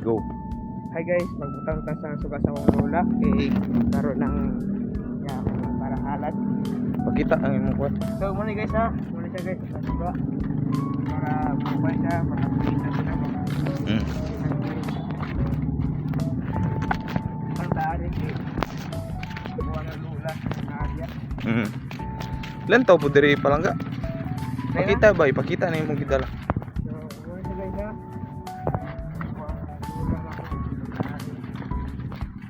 Go. Hi guys, magbutang ta sa suga sa akong lola kay karon ng para halad. Pakita ang imong kwat. So muna guys ha, muna siya guys sa suga para buhay siya, para makita siya mga ang daan kay buwan ng lola na area. Lantaw po diri palangga. Pakita ba, ipakita na imong gidala. So muna siya guys ha.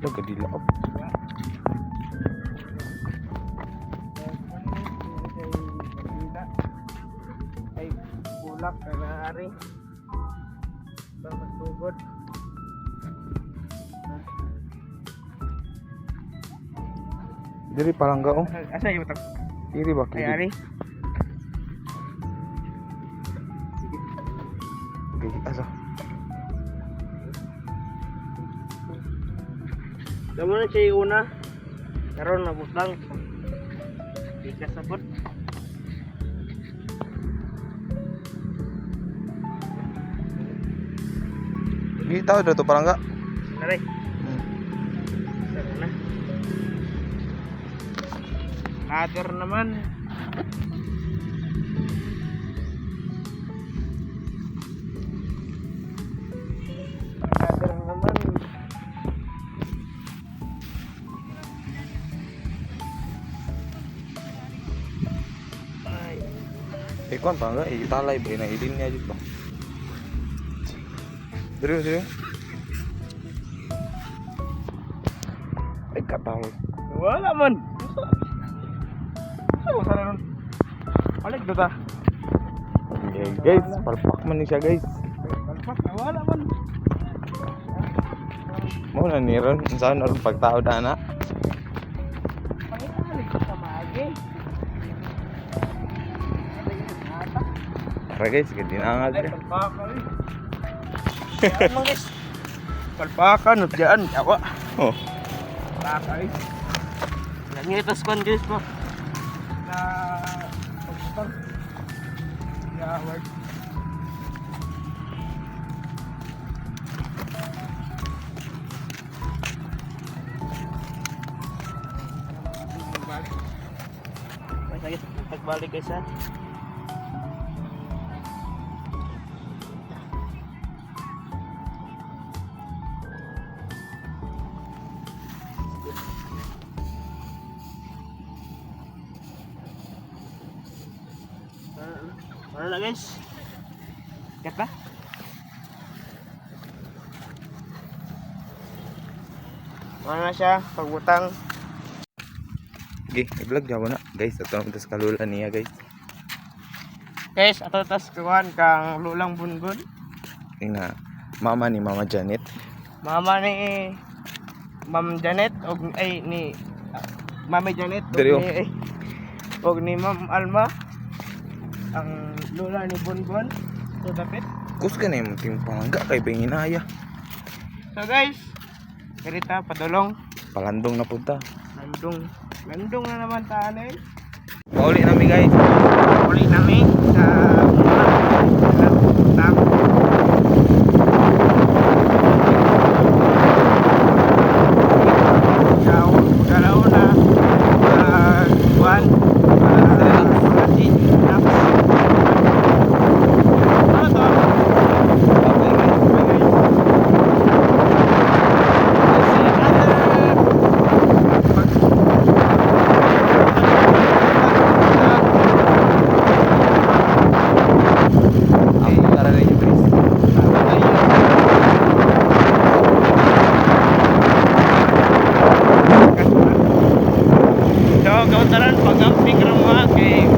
Daga dilaop. Ay bulak na naari sugod. Diri palangga oh. Asa yung tak? Diri ba Ay ari. Okay, asa. Damo na siya yung una. Karon nabutang. Di ka sabot. Gitaw daw to palangga. Naray. Sara na. Kader naman. Kader naman. Ay. Ikon palangga, italay ba na ilin niya dito. Diri. Ay katawag. Wala man. Ano sana nun? Balik doon ta. Okay, guys, palpak man ni siya guys. Kalpak na wala man. Mo na ni ron, saan ron pagtao na. Pangitalik ko sa magi. Tara guys, gandi na nga Ay, siya. kalpaka eh. Yan lang guys. Kalpaka, nutjaan, yawa. Oh, Kalpaka eh. Nangitas ko guys po. Na pagputang. Yaward. Pagbalik guys ha. Ano na guys? Kat ba? Ano na siya? Pagbutang. okay, i-vlog jawa na. Guys, ito naman tas kalula niya guys. Guys, ato tas kuhan kang lulang bunbun. Ina, mama ni Mama Janet. Mama ni Ma'am Janet og ay ni Mami Janet og Dere, oh. ni og ni Ma'am Alma. Ang lula ni Bunbun. So dapit. Kus ka na yung ting palangga kay Benginaya. So guys, karita padulong. Palandong na punta. Landong na naman taanay. Mauli nami guys. Uli nami sa tak. Galaw na buwan So, kauntaran pag-amping ramwa kay